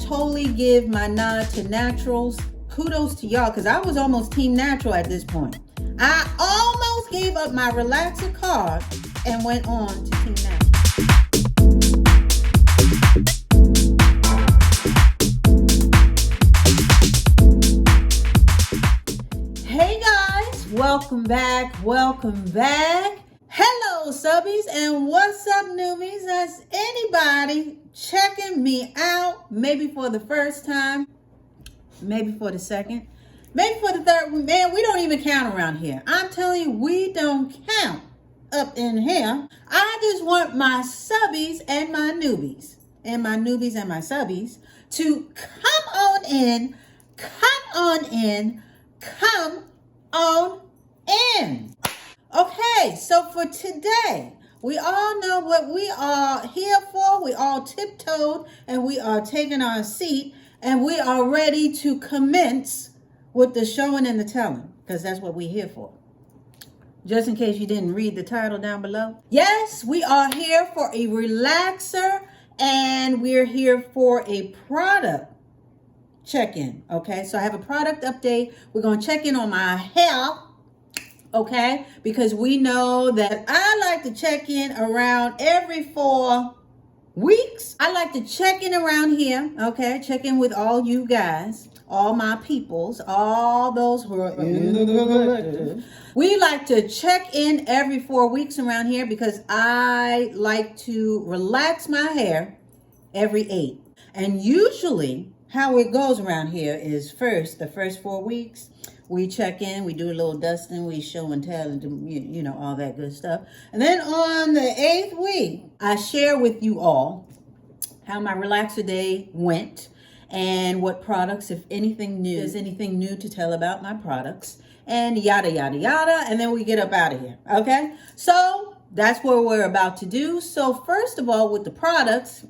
totally give my nod to naturals. Kudos to y'all, because I was almost team natural at this point. I almost gave up my relaxer card and went on to team natural. Hey guys, welcome back. Hello subbies, and what's up newbies? Has anybody checking me out? Maybe for the first time, maybe for the second, maybe for the third. Man, we don't even count around here. I'm telling you, we don't count up in here. I just want my subbies and my newbies, and my subbies to come on in. Okay, so for today, we all know what we are here for. We all tiptoed and we are taking our seat and we are ready to commence with the showing and the telling, because that's what we're here for. Just in case you didn't read the title down below. Yes, we are here for a relaxer and we're here for a product check-in. Okay, so I have a product update. We're going to check in on my hair. Okay, because we know that I like to check in around every 4 weeks. I like to check in around here. Okay, check in with all you guys, all my peoples, all those who are in the collective. We like to check in every 4 weeks around here because I like to relax my hair every 8. And usually how it goes around here is the first 4 weeks, we check in, we do a little dusting, we show and tell, and you know, all that good stuff. And then on the 8th week, I share with you all how my relaxer day went and what products, if anything new, there's anything new to tell about my products, and yada, yada, yada. And then we get up out of here. Okay. So that's what we're about to do. So first of all, with the products,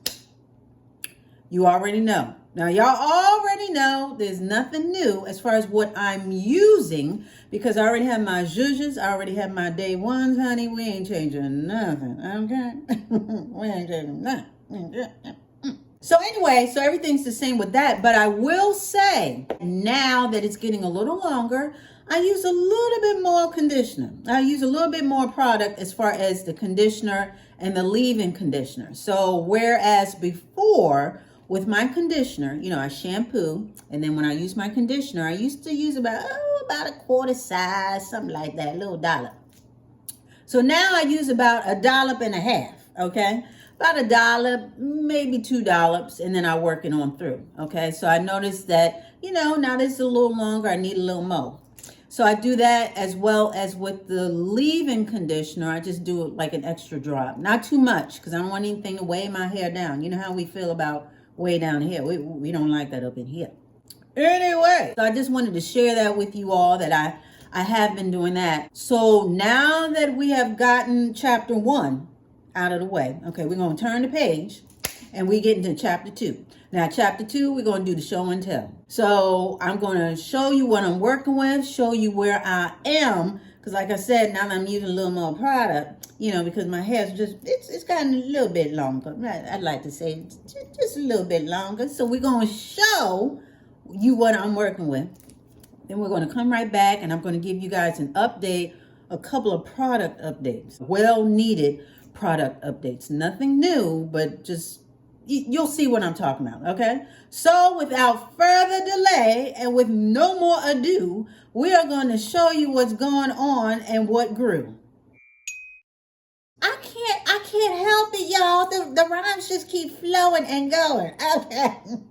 you already know. Now, y'all already know there's nothing new as far as what I'm using because I already have my zhuzhes. I already have my day ones, honey. We ain't changing nothing, okay? We ain't changing nothing. So anyway, so everything's the same with that. But I will say, now that it's getting a little longer, I use a little bit more conditioner. I use a little bit more product as far as the conditioner and the leave-in conditioner. So whereas before, with my conditioner, you know, I shampoo, and then when I use my conditioner, I used to use about a quarter size, something like that, a little dollop. So now I use about a dollop and a half, okay? About a dollop, maybe 2 dollops, and then I work it on through, okay? So I noticed that, you know, now this is a little longer, I need a little more. So I do that as well as with the leave-in conditioner. I just do it like an extra drop. Not too much, because I don't want anything to weigh my hair down. You know how we feel about way down here. We don't like that up in here. Anyway, so I just wanted to share that with you all that I have been doing that. So now that we have gotten chapter 1 out of the way, okay, we're going to turn the page and we get into chapter 2. Now, chapter 2, we're going to do the show and tell. So I'm going to show you what I'm working with, show you where I am. Because like I said, now that I'm using a little more product, you know, because my hair's just, it's gotten a little bit longer. I'd like to say just a little bit longer. So we're going to show you what I'm working with. Then we're going to come right back and I'm going to give you guys an update, a couple of product updates, well-needed product updates. Nothing new, but just, you'll see what I'm talking about, okay? So without further delay and with no more ado, we are going to show you what's going on and what grew. I can't help it, y'all. The rhymes just keep flowing and going.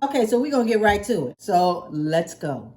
Okay, so we're going to get right to it. So let's go.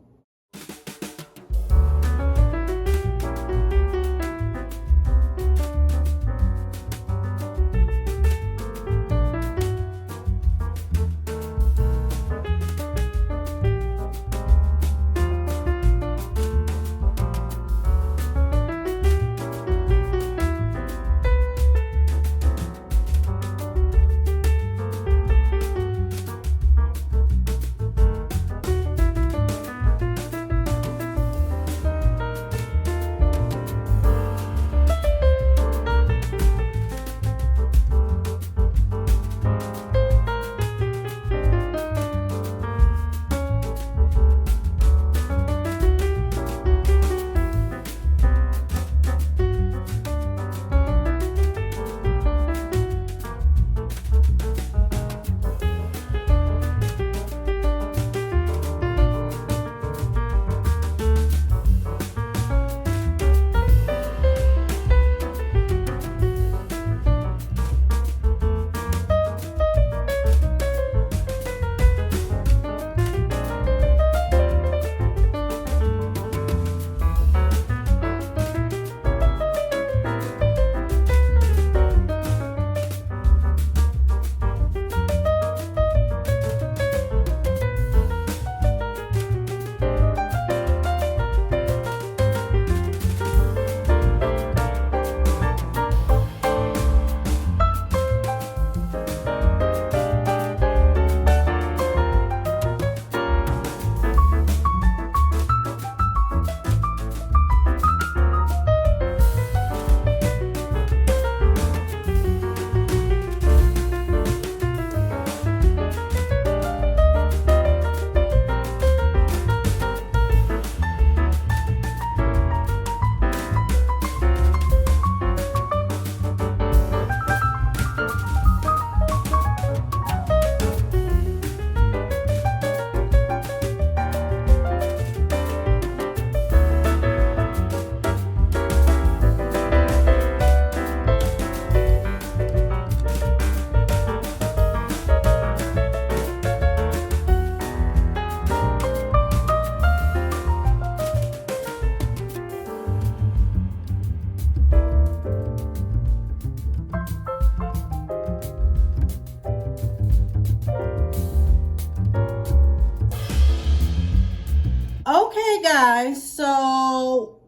Okay, guys, so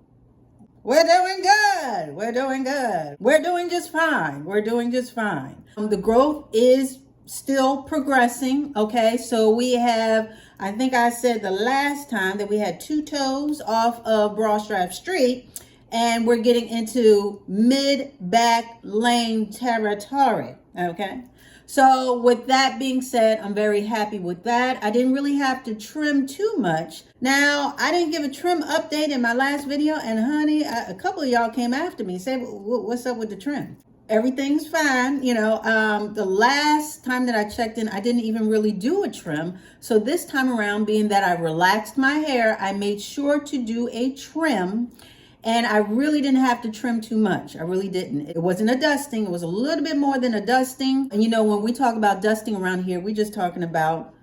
we're doing good. We're doing good. We're doing just fine. We're doing just fine. The growth is still progressing. Okay, so we have, I think I said the last time that we had 2 toes off of Broadstrap Street, and we're getting into mid-back lane territory. Okay. So with that being said, I'm very happy with that. I didn't really have to trim too much. Now, I didn't give a trim update in my last video, and honey, a couple of y'all came after me, say, what's up with the trim? Everything's fine. The last time that I checked in, I didn't even really do a trim. So this time around, being that I relaxed my hair, I made sure to do a trim. And I really didn't have to trim too much. I really didn't. It wasn't a dusting. It was a little bit more than a dusting. And when we talk about dusting around here, we're just talking about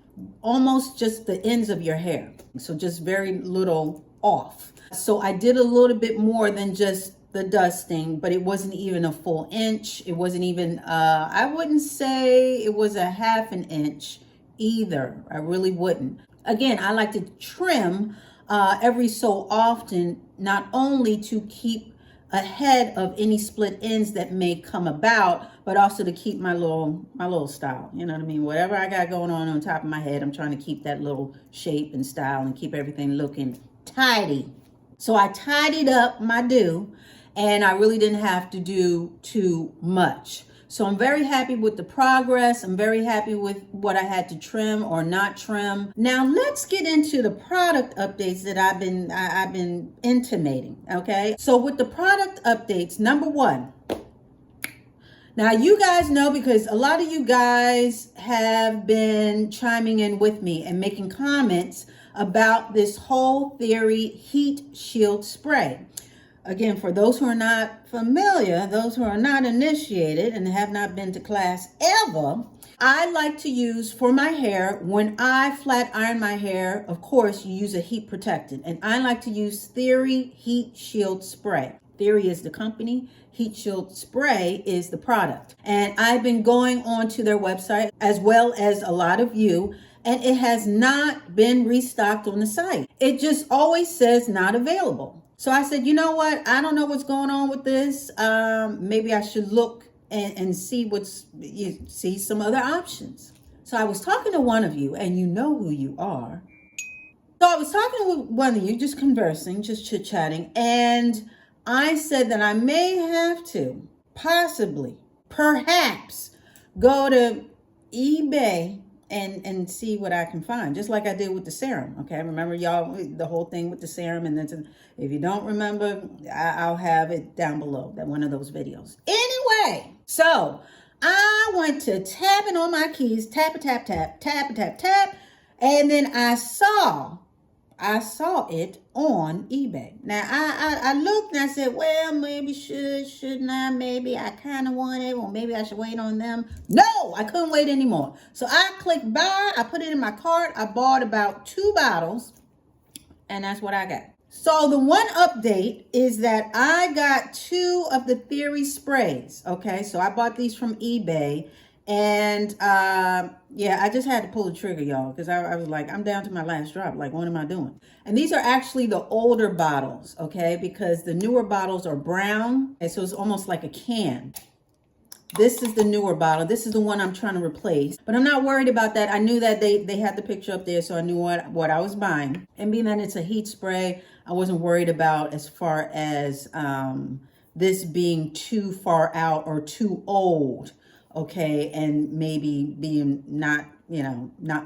almost just the ends of your hair. So just very little off. So I did a little bit more than just the dusting, but it wasn't even a full inch. It wasn't even, I wouldn't say it was a half an inch either. I really wouldn't. Again, I like to trim every so often, not only to keep ahead of any split ends that may come about, but also to keep my little style. You know what I mean? Whatever I got going on top of my head, I'm trying to keep that little shape and style and keep everything looking tidy. So I tidied up my do, and I really didn't have to do too much. So I'm very happy with the progress. I'm very happy with what I had to trim or not trim. Now let's get into the product updates that I've been intimating. Okay. So with the product updates, number 1. Now you guys know, because a lot of you guys have been chiming in with me and making comments about this whole Theory heat shield spray. Again, for those who are not familiar, those who are not initiated and have not been to class ever, I like to use for my hair, when I flat iron my hair, of course, you use a heat protectant. And I like to use Theory Heat Shield Spray. Theory is the company. Heat Shield Spray is the product. And I've been going on to their website, as well as a lot of you, and it has not been restocked on the site. It just always says not available. So I said, you know what? I don't know what's going on with this. Maybe I should look and see see some other options. So I was talking to one of you, and you know who you are. So I was talking with one of you, just conversing, just chit-chatting, and I said that I may have to perhaps go to eBay and see what I can find, just like I did with the serum. Okay, remember y'all, the whole thing with the serum? And then if you don't remember, I'll have it down below, that one of those videos. Anyway, so I went to tapping on my keys, tap, and then I saw it on eBay. Now I looked and I said, well, maybe shouldn't I? Maybe I kind of want it, or maybe I should wait on them. No, I couldn't wait anymore. So I clicked buy. I put it in my cart. I bought about 2 bottles, and that's what I got. So the one update is that I got 2 of the Theory sprays. Okay, so I bought these from eBay. And yeah, I just had to pull the trigger, y'all, because I was like, I'm down to my last drop. Like, what am I doing? And these are actually the older bottles, okay? Because the newer bottles are brown, and so it's almost like a can. This is the newer bottle. This is the one I'm trying to replace. But I'm not worried about that. I knew that they had the picture up there, so I knew what I was buying. And being that it's a heat spray, I wasn't worried about as far as this being too far out or too old. Okay, and maybe being not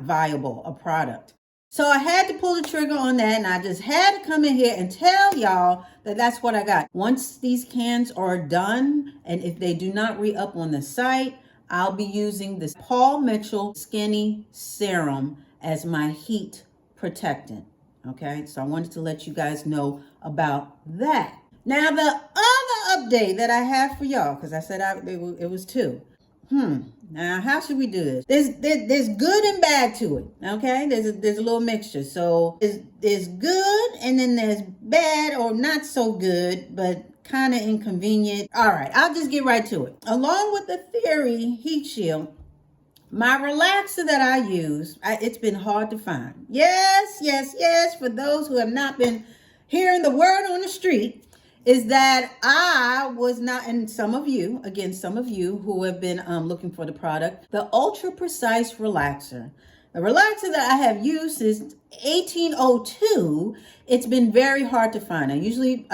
viable a product. So I had to pull the trigger on that, and I just had to come in here and tell y'all that that's what I got. Once these cans are done, and if they do not re-up on the site, I'll be using this Paul Mitchell Skinny Serum as my heat protectant. Okay, so I wanted to let you guys know about that. Now, the other update that I have for y'all, because I said it was 2. Now, how should we do this? There's good and bad to it, okay? There's a little mixture. So there's good, and then there's bad or not so good, but kind of inconvenient. All right, I'll just get right to it. Along with the Theory Heat Shield, My relaxer that I use, it's been hard to find. Yes, yes, yes. For those who have not been hearing the word on the street, is that I was not, and some of you, again, some of you who have been looking for the product, the Ultra Precise Relaxer. The relaxer that I have used is 1802. It's been very hard to find. I usually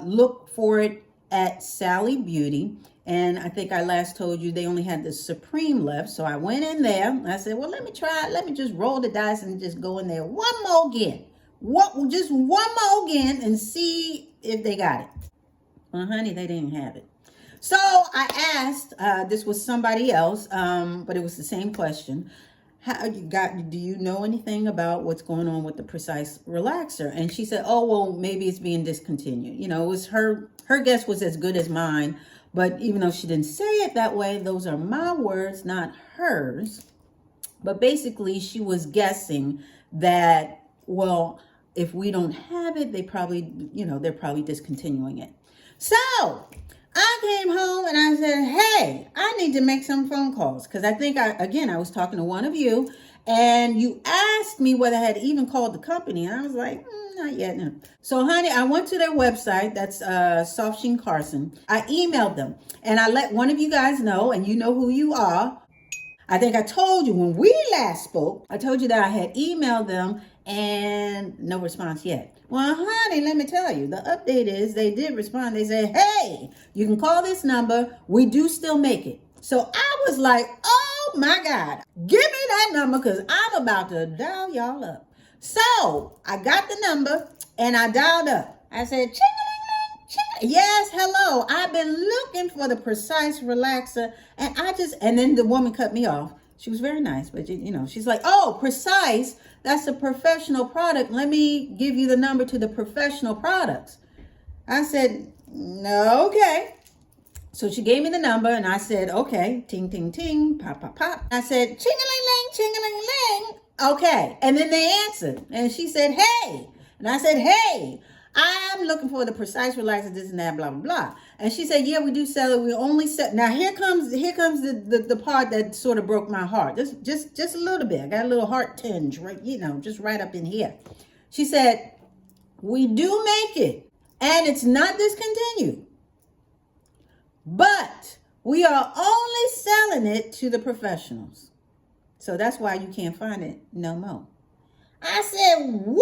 look for it at Sally Beauty. And I think I last told you they only had the Supreme left. So I went in there. I said, well, let me try it. Let me just roll the dice and just go in there one more again. Just one more again and see if they got it. Well, honey, they didn't have it. So I asked, this was somebody else, but it was the same question. Do you know anything about what's going on with the Precise Relaxer? And she said, oh, well, maybe it's being discontinued. You know, it was her guess was as good as mine. But even though she didn't say it that way, those are my words, not hers. But basically, she was guessing that, well, if we don't have it, they're probably discontinuing it. So I came home and I said, hey, I need to make some phone calls. Because I think, I was talking to one of you. And you asked me whether I had even called the company. And I was like, not yet. No. So, honey, I went to their website. That's Soft Sheen Carson. I emailed them. And I let one of you guys know, and you know who you are. I think I told you when we last spoke, I told you that I had emailed them and no response yet. Well, honey, let me tell you, the update is they did respond. They said, hey, you can call this number. We do still make it. So I was like, oh my God, give me that number because I'm about to dial y'all up. So I got the number and I dialed up. I said, ching-a-ling-ling. Yes, hello. I've been looking for the Precise Relaxer and then the woman cut me off. She was very nice, but she's like, oh, Precise, that's a professional product. Let me give you the number to the professional products. I said, no, okay. So she gave me the number and I said, okay, ting, ting, ting, pop, pop, pop. I said, ching-a-ling-ling, ching-a-ling-ling. Okay. And then they answered and she said, hey. And I said, hey, I'm looking for the Precise Relaxer, this and that, blah, blah, blah. And she said, yeah, we do sell it. We only sell. Now here comes the part that sort of broke my heart. Just a little bit. I got a little heart tinge, right? Just right up in here. She said, we do make it and it's not discontinued. But we are only selling it to the professionals. So that's why you can't find it no more. I said, what?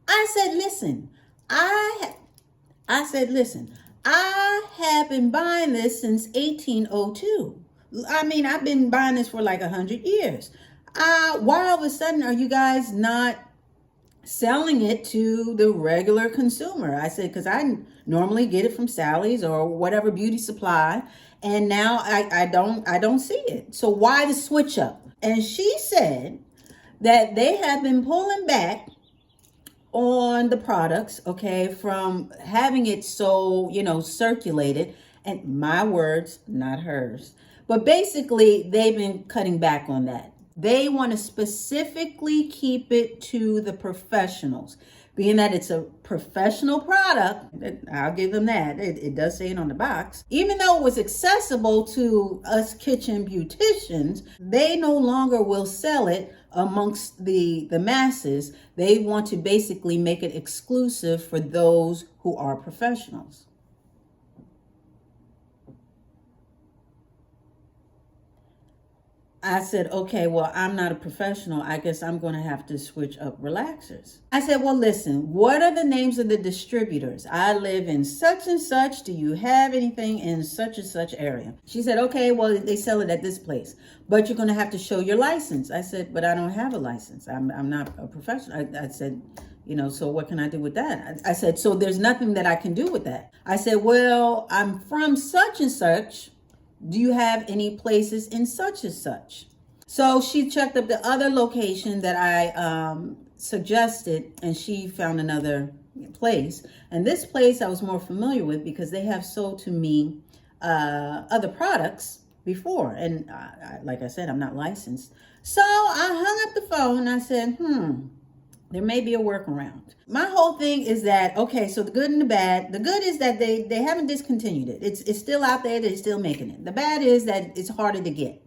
I said, listen, I have been buying this since 1802. I mean, I've been buying this for like 100 years. Why all of a sudden are you guys not selling it to the regular consumer? I said, because I normally get it from Sally's or whatever beauty supply, and now I don't see it. So why the switch up? And she said that they have been pulling back on the products, okay, from having it so, circulated, and my words, not hers. But basically, they've been cutting back on that. They want to specifically keep it to the professionals. Being that it's a professional product, I'll give them that. It does say it on the box. Even though it was accessible to us kitchen beauticians, they no longer will sell it amongst the masses. They want to basically make it exclusive for those who are professionals. I said, okay, well, I'm not a professional. I guess I'm going to have to switch up relaxers. I said, well, listen, what are the names of the distributors? I live in such and such. Do you have anything in such and such area? She said, okay, well, they sell it at this place, but you're going to have to show your license. I said, but I don't have a license. I'm not a professional. I said, so what can I do with that? I said, so there's nothing that I can do with that. I said, well, I'm from such and such. Do you have any places in such and such? So she checked up the other location that I suggested, and she found another place. And this place I was more familiar with because they have sold to me other products before. And like I said, I'm not licensed. So I hung up the phone and I said, there may be a workaround. My whole thing is that, okay, so the good and the bad. The good is that they haven't discontinued it. It's still out there. They're still making it. The bad is that it's harder to get.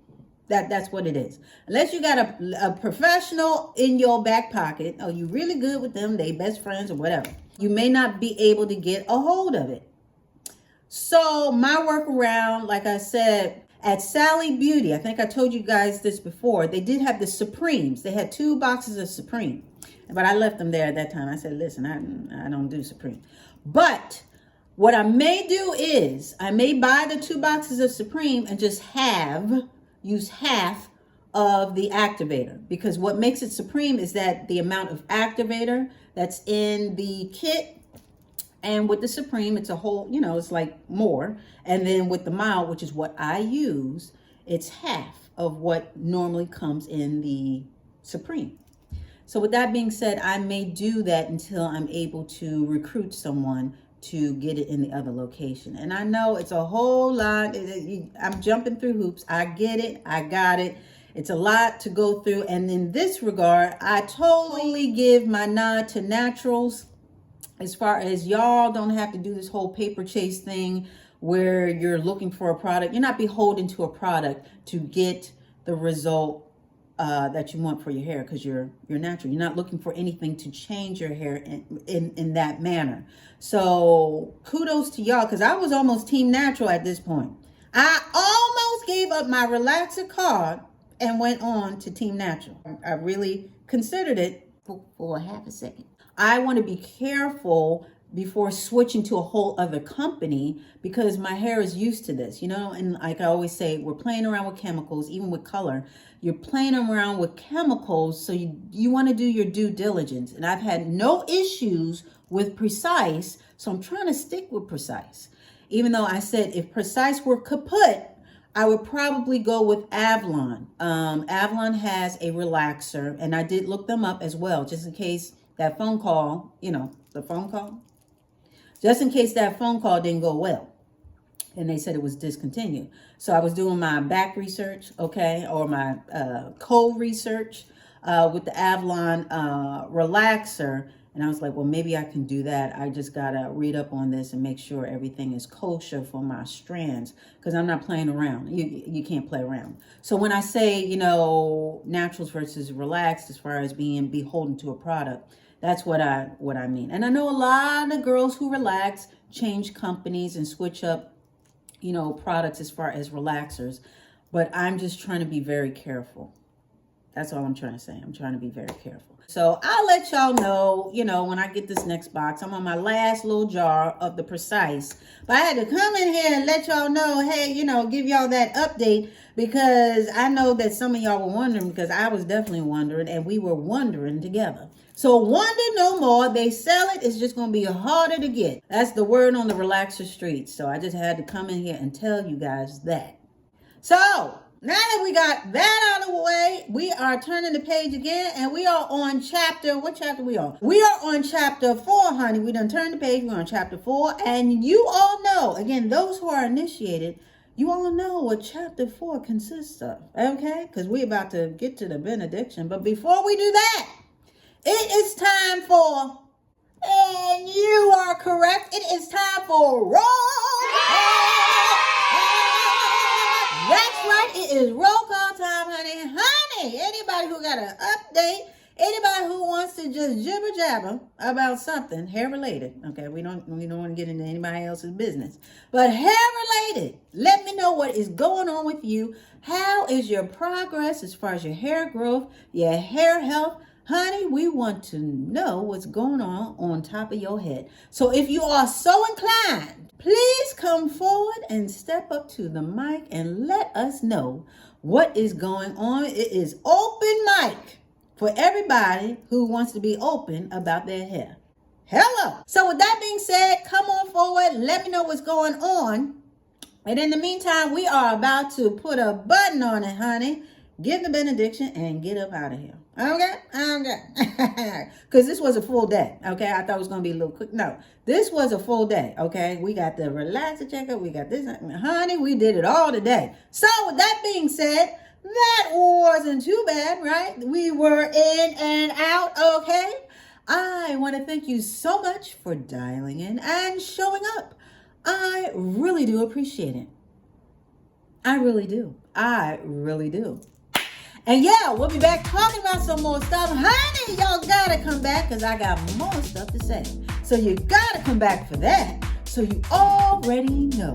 That's what it is. Unless you got a professional in your back pocket, oh, you really good with them, they best friends or whatever, you may not be able to get a hold of it. So my workaround, like I said, at Sally Beauty, I think I told you guys this before, they did have the Supremes. They had 2 boxes of Supreme, but I left them there at that time. I said, listen, I don't do Supreme. But what I may do is I may buy the 2 boxes of Supreme and just use half of the activator, because what makes it Supreme is that the amount of activator that's in the kit, and with the Supreme, it's a whole, it's like more. And then with the mild, which is what I use, it's half of what normally comes in the Supreme. So with that being said, I may do that until I'm able to recruit someone to get it in the other location. And I know it's a whole lot. I'm jumping through hoops. I get it. I got it. It's a lot to go through. And in this regard, I totally give my nod to naturals. As far as y'all don't have to do this whole paper chase thing where you're looking for a product. You're not beholden to a product to get the result that you want for your hair, because you're natural. You're not looking for anything to change your hair in that manner. So kudos to y'all, because I was almost team natural at this point. I almost gave up my relaxer card and went on to team natural. I really considered it for a half a second. I want to be careful before switching to a whole other company, because my hair is used to this, and like I always say, we're playing around with chemicals, even with color. You're playing around with chemicals, so you want to do your due diligence. And I've had no issues with Precise, so I'm trying to stick with Precise. Even though I said if Precise were kaput, I would probably go with Avalon. Avalon has a relaxer, and I did look them up as well, just in case that phone call, the phone call, just in case that phone call didn't go well and they said it was discontinued. So I was doing my back research, or my co-research with the Avalon relaxer. And I was like, well, maybe I can do that. I just got to read up on this and make sure everything is kosher for my strands, because I'm not playing around. You can't play around. So when I say, naturals versus relaxed, as far as being beholden to a product, that's what I mean. And I know a lot of girls who relax change companies and switch up, products as far as relaxers. But I'm just trying to be very careful. That's all I'm trying to say. I'm trying to be very careful. So I'll let y'all know, when I get this next box. I'm on my last little jar of the Precise. But I had to come in here and let y'all know, hey, give y'all that update, because I know that some of y'all were wondering, because I was definitely wondering, and we were wondering together. So wonder no more. They sell it. It's just going to be harder to get. That's the word on the relaxer streets. So I just had to come in here and tell you guys that. So now that we got that out of the way, we are turning the page again, and we are on what chapter we on? We are on chapter 4, honey. We done turned the page. We're on chapter 4, and you all know, again, those who are initiated, you all know what chapter 4 consists of, okay? Because we're about to get to the benediction. But before we do that, it is time for, and you are correct, it is time for roll call. That's right, it is roll call time, honey. Honey, anybody who got an update, anybody who wants to just jibber jabber about something hair related, okay? We don't want to get into anybody else's business, but hair related. Let me know what is going on with you. How is your progress as far as your hair growth, your hair health? Honey, we want to know what's going on top of your head. So if you are so inclined, please come forward and step up to the mic and let us know what is going on. It is open mic for everybody who wants to be open about their hair. Hello. So with that being said, come on forward. Let me know what's going on. And in the meantime, we are about to put a button on it, honey. Give the benediction and get up out of here. Okay. Because this was a full day. Okay. I thought it was going to be a little quick. No, this was a full day. Okay. We got the relaxer checkup. We got this. Honey, we did it all today. So with that being said, that wasn't too bad, right? We were in and out. Okay. I want to thank you so much for dialing in and showing up. I really do appreciate it. I really do. I really do. And yeah, we'll be back talking about some more stuff. Honey, y'all gotta come back because I got more stuff to say. So you gotta come back for that. So you already know.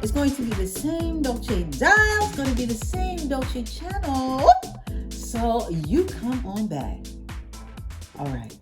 It's going to be the same Dolce dial. It's going to be the same Dolce channel. So you come on back. All right.